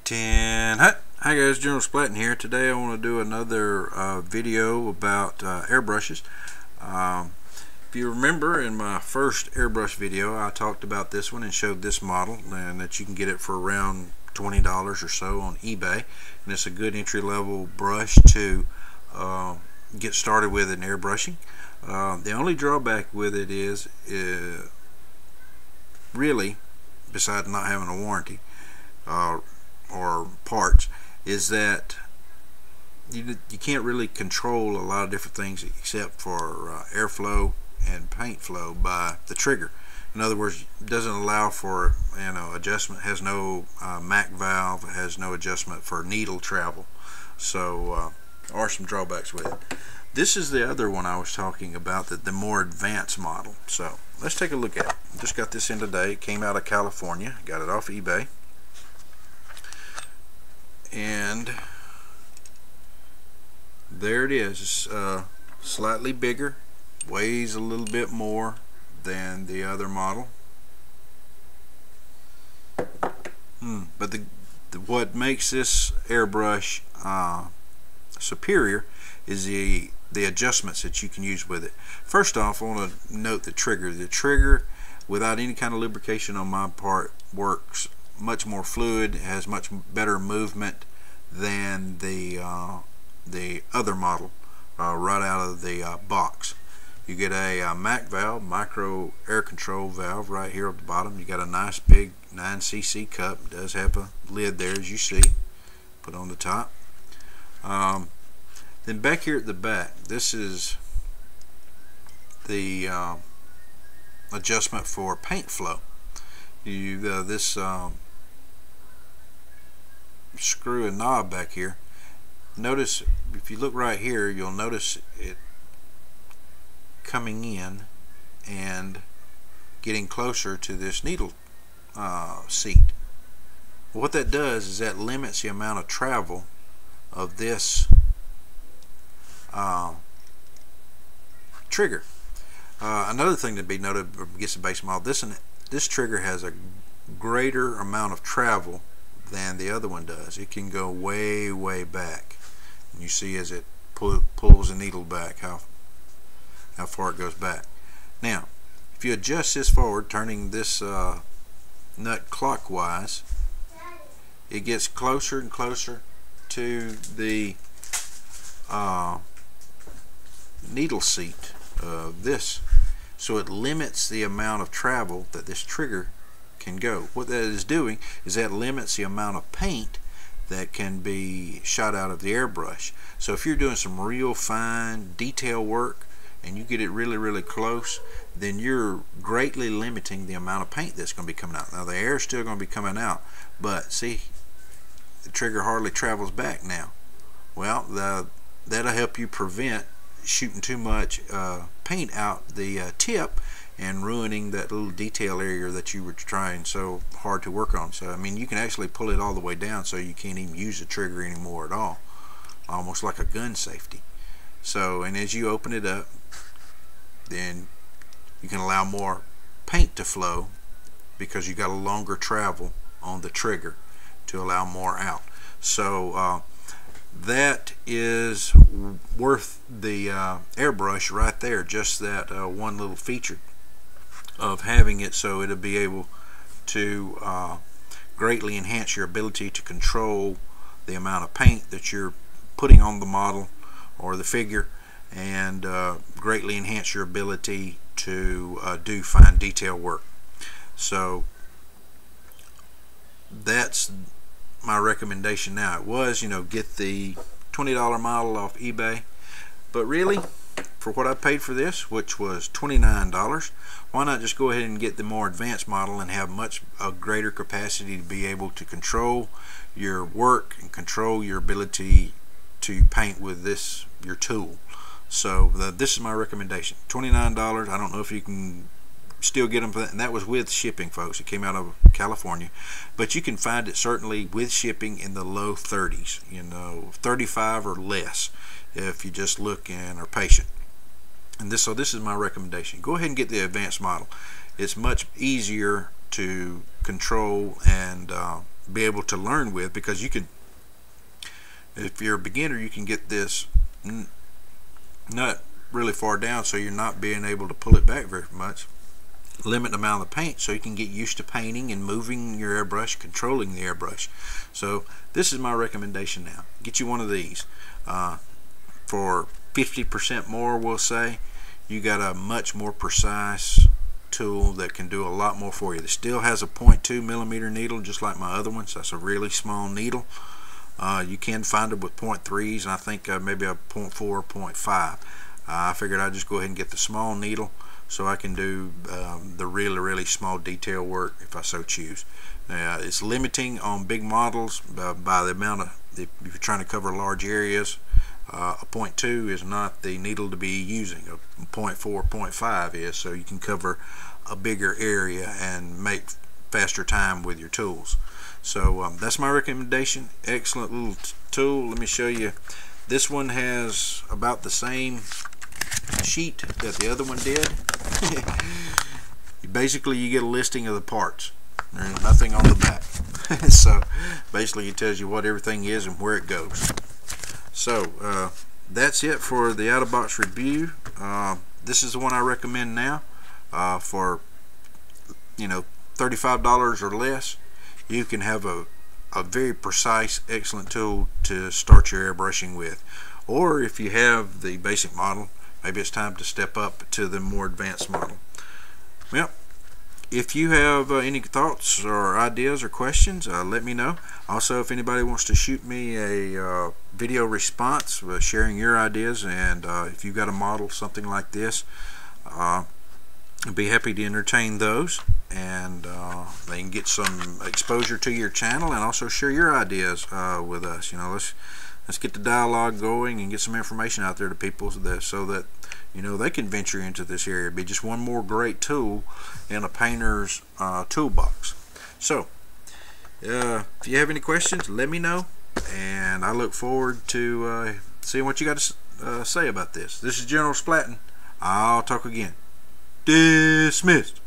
10. Hi guys, General Splatting here. Today I want to do another video about airbrushes. If you remember, in my first airbrush video I talked about this one and showed this model, and that you can get it for around $20 or so on eBay, and it's a good entry-level brush to get started with in airbrushing. The only drawback with it is really, besides not having a warranty or parts, is that you can't really control a lot of different things except for airflow and paint flow by the trigger. In other words, it doesn't allow for adjustment. It has no MAC valve. It has no adjustment for needle travel. So there are some drawbacks with it. This is the other one I was talking about, the more advanced model. So let's take a look at it. Just got this in today. It came out of California. Got it off eBay. And there it is. It's slightly bigger, weighs a little bit more than the other model. But what makes this airbrush superior is the adjustments that you can use with it. First off, I want to note the trigger. The trigger, without any kind of lubrication on my part, works much more fluid, has much better movement than the other model right out of the box. You get a MAC valve, micro air control valve, right here at the bottom. You got a nice big 9cc cup. It does have a lid there, as you see, put on the top. Then back here at the back, this is the adjustment for paint flow. This screw and knob back here. Notice, if you look right here, you'll notice it coming in and getting closer to this needle seat. What that does is that limits the amount of travel of this trigger. Another thing to be noted against the base model, this trigger has a greater amount of travel than the other one does. It can go way back, and you see as it pulls the needle back how far it goes back. Now if you adjust this forward, turning this nut clockwise, it gets closer and closer to the needle seat of this, so it limits the amount of travel that this trigger can go. What that is doing is that limits the amount of paint that can be shot out of the airbrush. So if you're doing some real fine detail work and you get it really close, then you're greatly limiting the amount of paint that's going to be coming out. Now the air is still going to be coming out, but see, the trigger hardly travels back now. Well, that'll help you prevent shooting too much paint out the tip and ruining that little detail area that you were trying so hard to work on. So I mean, you can actually pull it all the way down so you can't even use the trigger anymore at all, almost like a gun safety. So, and as you open it up, then you can allow more paint to flow because you got a longer travel on the trigger to allow more out. So that is worth the airbrush right there, just that one little feature of having it, so it'll be able to greatly enhance your ability to control the amount of paint that you're putting on the model or the figure, and greatly enhance your ability to do fine detail work. So that's my recommendation now. It was, get the $20 model off eBay, but really, for what I paid for this, which was $29, why not just go ahead and get the more advanced model and have a greater capacity to be able to control your work and control your ability to paint with your tool. So this is my recommendation. $29. I don't know if you can still get them for that, and that was with shipping, folks. It came out of California, but you can find it certainly with shipping in the low 30s, 35 or less, if you just look and are patient. And this is my recommendation. Go ahead and get the advanced model. It's much easier to control and be able to learn with, because you can, if you're a beginner, you can get this nut really far down so you're not being able to pull it back very much. Limit the amount of paint so you can get used to painting and moving your airbrush, controlling the airbrush. So this is my recommendation now. Get you one of these. For 50% more, we'll say, you got a much more precise tool that can do a lot more for you. It still has a 0.2 millimeter needle just like my other ones. That's a really small needle. You can find it with 0.3s, and I think maybe a 0.4, 0.5. I figured I'd just go ahead and get the small needle so I can do the really small detail work if I so choose. It's limiting on big models by the amount of, if you're trying to cover large areas, a 0.2 is not the needle to be using. A 0.4, 0.5 is, so you can cover a bigger area and make faster time with your tools. So that's my recommendation. Excellent little tool. Let me show you. This one has about the same sheet that the other one did. Basically, you get a listing of the parts. There's nothing on the back. So basically, it tells you what everything is and where it goes. So that's it for the out-of-box review. This is the one I recommend now. For $35 or less, you can have a very precise, excellent tool to start your airbrushing with. Or if you have the basic model, maybe it's time to step up to the more advanced model. Well, if you have any thoughts or ideas or questions, let me know. Also, if anybody wants to shoot me a video response sharing your ideas, and if you've got a model, something like this, I'd be happy to entertain those, and they can get some exposure to your channel and also share your ideas with us. Let's get the dialogue going and get some information out there to people so that they can venture into this area. It'd be just one more great tool in a painter's toolbox. So if you have any questions, let me know, and I look forward to seeing what you got to say about this. This is General Splatton. I'll talk again. Dismissed.